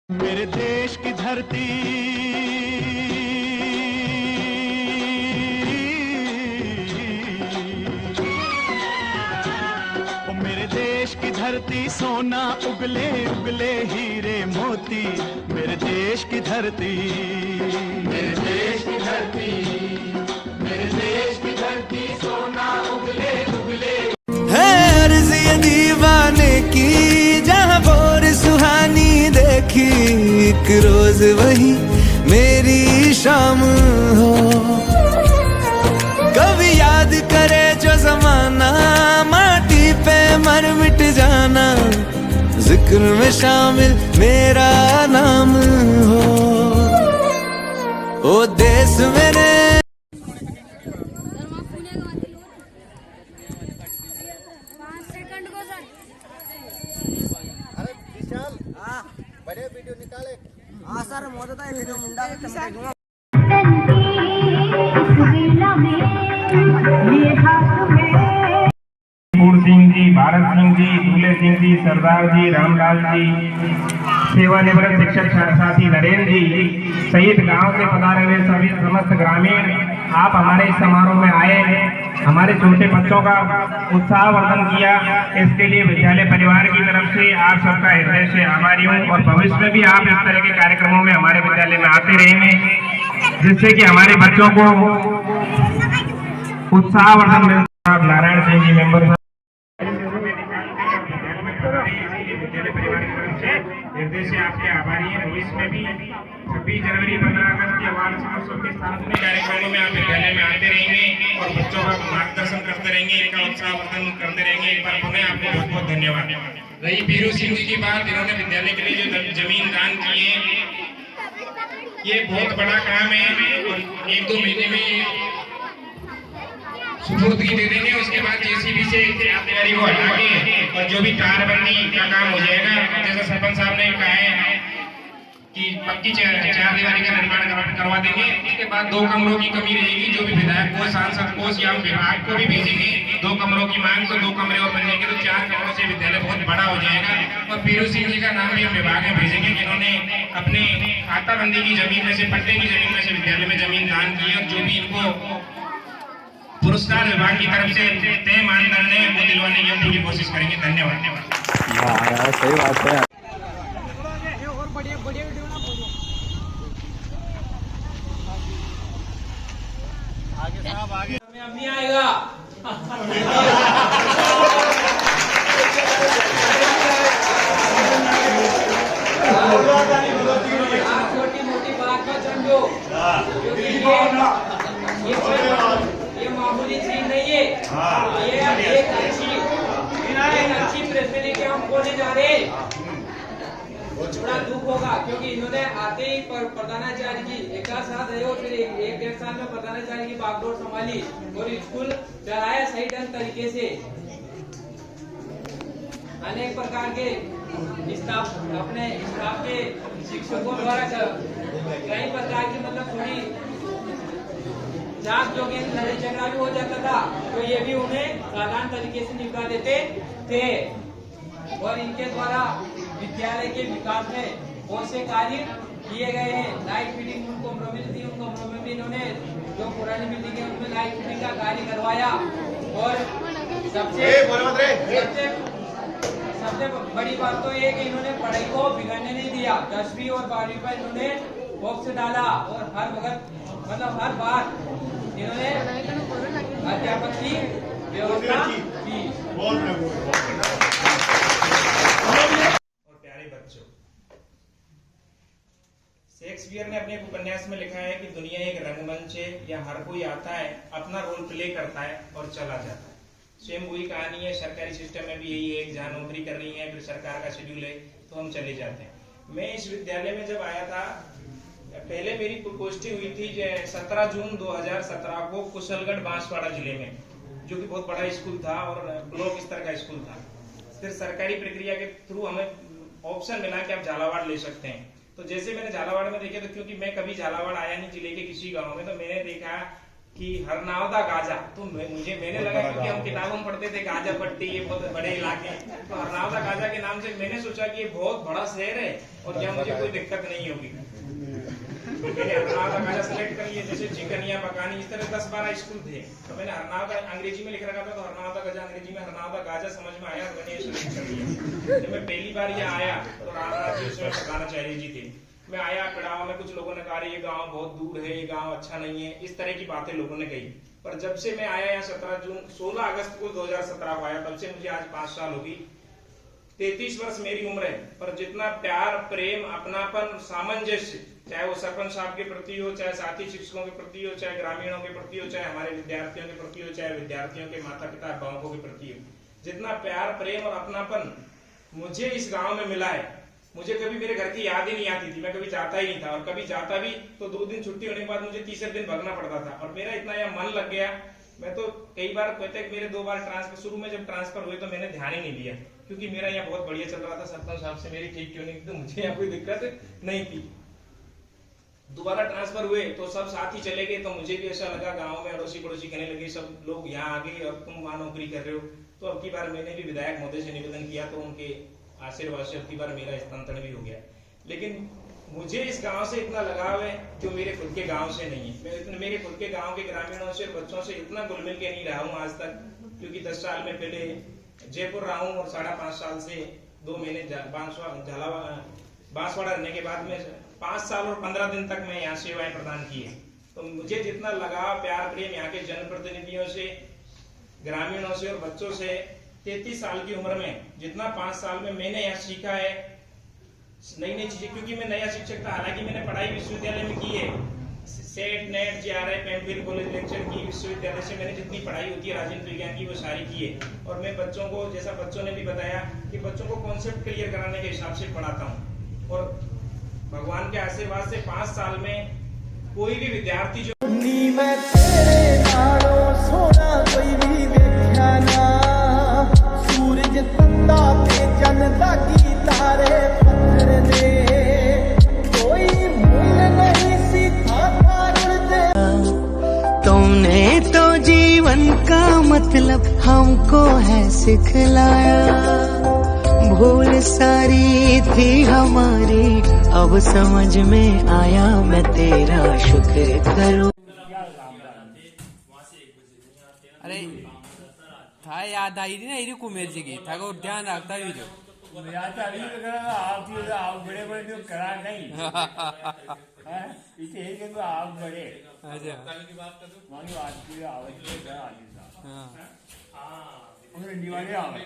मेरे देश की धरती ओ मेरे देश की धरती सोना उगले उगले हीरे मोती। मेरे देश की धरती, मेरे देश की धरती, मेरे देश की धरती सोना उगले उगले है अर्ज़ ये दीवाने की जहाँ भोर सुहानी देखी एक रोज वही मेरी शाम हो। कभी याद करे जो जमाना माटी पे मर मिट जाना जिक्र में शामिल मेरा नाम हो। ओ देश मेरे बड़े वीडियो निकाले। हाँ सर मोदी का वीडियो मुंडा के चमके पूर्ण सिंह जी, भारत सिंह जी, दूल्हे सिंह जी, सरदार जी, रामलाल जी, सेवानिवृत्त शिक्षक साथी नरेंद्र जी सहित गांव से पधारे हुए सभी समस्त ग्रामीण, आप हमारे इस समारोह में आए, हमारे छोटे बच्चों का उत्साहवर्धन किया, इसके लिए विद्यालय परिवार की तरफ से आप सबका हृदय से आभारी हूँ। और भविष्य में भी आप इस तरह के कार्यक्रमों में हमारे विद्यालय में आते रहेंगे, जिससे कि हमारे बच्चों को उत्साहवर्धन मिलता है। नारायण सिंह जी मेंबर निर्देश से आपके आभारी हैं। भविष्य में भी 26 जनवरी 15 अगस्त के वार्षिक महोत्सव के सांस्कृतिक कार्यक्रमों में आप विद्यालय में आते रहेंगे और बच्चों का मार्गदर्शन करते रहेंगे, इनका उत्साहवर्धन करते रहेंगे। एक बार पुनः आपको बहुत बहुत धन्यवाद। रही बीरू सिंह जी की बात, इन्होंने विद्यालय के लिए जो जमीन दान की है, ये बहुत बड़ा काम है और 1-2 महीने में सुपुर्दगी दे देंगे। उसके बाद जेसीबी से तैयारी को हटा के और जो भी तारबंदी का काम हो जाएगा, जैसा सरपंच साहब ने कहा है कि पक्की चार दीवारी का निर्माण करवा देंगे। उसके बाद 2 कमरों की कमी रहेगी, जो भी विधायक को, सांसद को या विभाग को भी भेजेंगे। 2 कमरों की मांग तो 2 कमरे और बन जाएंगे, तो 4 कमरों से विद्यालय बहुत बड़ा हो जाएगा। और पीरू सिंह जी का नाम भी हम विभाग में भेजेंगे, जिन्होंने अपने खाताबंदी की जमीन में से, पट्टे की जमीन में से विद्यालय में जमीन दान की है। और जो भी इनको पुरस्कार विभाग की तरफ से तय मानदंड है वो दिलवाने की हम पूरी कोशिश करेंगे। धन्यवाद। सही बात है। आगे साहब आगे अब नहीं आएगा। छोटी मोटी बात का समझो, ये मामूली चीज नहीं है। ये एक अच्छी फैसिलिटी हम खोलने जा रहे हैं। थोड़ा दुख होगा क्योंकि इन्होंने आते ही प्रधानाचार्य की एक साथ रहे और फिर 1-1.5 साल में प्रधानाचार्य की बागडोर संभाली और स्कूल चलाया सही ढंग तरीके से। अनेक प्रकार के स्टाफ, अपने स्टाफ के शिक्षकों द्वारा कई प्रकार की थोड़ी जांच जोगी लड़ाई झगड़ा भी हो जाता था, तो ये भी उन्हें साधारण तरीके से निपटा देते थे। और इनके द्वारा विद्यालय के विकास में बहुत से कार्य किए गए हैं। लाइट फिटिंग उन कमरों में थी, उन कमरों में भी इन्होंने जो पुरानी बिल्डिंग है उनमें लाइट फिटिंग का कार्य करवाया। और सबसे बड़ी बात तो ये कि इन्होंने पढ़ाई को बिगड़ने नहीं दिया। 10वीं और 12वीं पर इन्होंने बॉक्स डाला और हर वक्त हर बार इन्होंने अध्यापक की व्यवस्था की। और प्यारे बच्चों, शेक्सपियर ने अपने उपन्यास में लिखा है कि दुनिया एक रंगमंच है, यहाँ हर कोई आता है, अपना रोल प्ले करता है और चला जाता है। स्वयं वही कहानी है सरकारी सिस्टम में भी यही है। जहाँ नौकरी कर रही है, फिर सरकार का शेड्यूल है तो हम चले जाते हैं। मैं इस विद्यालय में जब आया था, पहले मेरी पोस्टिंग हुई थी 17 जून 2017 को कुशलगढ़ बांसवाड़ा जिले में, जो कि बहुत बड़ा स्कूल था और ब्लॉक स्तर का स्कूल था। फिर सरकारी प्रक्रिया के थ्रू हमें ऑप्शन मिला कि आप झालावाड़ ले सकते हैं। तो जैसे मैंने झालावाड़ में देखे, तो क्योंकि मैं कभी झालावाड़ आया नहीं जिले के किसी गांव में, तो मैंने देखा कि हरनावदा गाजा, तो मैंने लगा क्योंकि हम किताबों में पढ़ते थे गाजा पट्टी, ये बहुत बड़े इलाके, तो हरनावदा गाजा के नाम से मैंने सोचा कि ये बहुत बड़ा शहर है और यहाँ मुझे कोई दिक्कत नहीं होगी। तो मैंने हरनावदा गाजा सेलेक्ट कर लिया। जैसे चिकनिया बकानी इस तरह 10-12 स्कूल थे, तो मैंने हरनावदा अंग्रेजी में लिख रखा था, तो हरनावदा गाजा अंग्रेजी में हरनावदा गाजा समझ में आया, तो मैंने सेलेक्ट कर लिया। जब मैं पहली बार यहाँ आया तो रामराज जी उसमें प्रधानाचार्य जी थे, मैं आया पिड़ावा में, कुछ लोगों ने कहा ये गांव बहुत दूर है, ये गांव अच्छा नहीं है, इस तरह की बातें लोगों ने कही। पर जब से मैं आया यहाँ 16 अगस्त को 2017 को आया, तब से मुझे आज 5 साल होगी, 33 वर्ष मेरी उम्र है, पर जितना प्यार, प्रेम, अपनापन, सामंजस्य, चाहे वो सरपंच साहब के प्रति हो, चाहे साथी शिक्षकों के प्रति हो, चाहे ग्रामीणों के प्रति हो, चाहे हमारे विद्यार्थियों के प्रति हो, चाहे विद्यार्थियों के माता पिता अभिभावकों के प्रति हो, जितना प्यार, प्रेम और अपनापन मुझे इस गांव में मिला है, मुझे कभी मेरे घर की याद ही नहीं आती थी, मैं कभी जाता ही नहीं था, और कभी जाता भी तो 2 दिन छुट्टी होने के बाद मुझे तीसरे दिन भागना पड़ता था। और मेरा इतना यहाँ मन लग गया, मैं तो कई बार कहते हैं मेरे 2 बार ट्रांसफर, शुरू में जब ट्रांसफर हुए तो मैंने ध्यान ही नहीं दिया, क्योंकि मेरा यहाँ बहुत बढ़िया चल रहा था, सरपंच साहब से मेरी ठीक क्यों नहीं, तो मुझे यहाँ कोई दिक्कत नहीं थी। दोबारा ट्रांसफर हुए तो सब साथी चले गए, तो मुझे भी ऐसा लगा, गांव में अड़ोसी पड़ोसी कहने लगे सब लोग यहाँ आ गए और तुम वहां नौकरी कर रहे हो। तो अब की बार मैंने भी विधायक महोदय से निवेदन किया, तो उनके आशीर्वाद से अब की बार मेरा स्थानांतरण भी हो गया। लेकिन मुझे इस गांव से इतना लगाव है जो मेरे खुद के गांव से नहीं है। मैं मेरे खुद के गांव के ग्रामीणों से, बच्चों से इतना घुल मिल के नहीं रहा हूँ आज तक, क्योंकि 10 साल में पहले जयपुर रहा हूँ और 5.5 साल से 2 महीने बांसवाड़ा रहने के बाद में 5 साल और 15 दिन तक मैं यहाँ सेवाएं प्रदान की है। तो मुझे जितना लगाव, प्यार, प्रेम यहाँ के जनप्रतिनिधियों से, ग्रामीणों से और बच्चों से 33 साल की उम्र में जितना 5 साल में मैंने यहाँ सीखा है, नई नई चीजें, क्योंकि मैं नया शिक्षक था, हालांकि मैंने पढ़ाई विश्वविद्यालय में की है, set, net, JRF, MPhil, college lecture की, विश्वविद्यालय से मैंने जितनी पढ़ाई होती है राजनीति विज्ञान की वो सारी की है। और मैं बच्चों को, जैसा बच्चों ने भी बताया, कि बच्चों को कॉन्सेप्ट क्लियर कराने के हिसाब से पढ़ाता हूँ। और भगवान के आशीर्वाद से 5 साल में कोई भी विद्यार्थी जो सूरज तंदा पे जनता की तारे पत्थर ने कोई मुल नहीं सीधा उड़ते। तुमने तो जीवन का मतलब हमको है सिखलाया, भूल सारी थी हमारी अब समझ में आया, मैं तेरा शुक्र करूं। अरे था याद आई थी ना इरी कुमेर जी की, था को ध्यान रखता भी जो आप बड़े बड़े जो करा नहीं इसे ही तो आप बड़े अच्छा मानो आज की आवाज दिवाली आवाज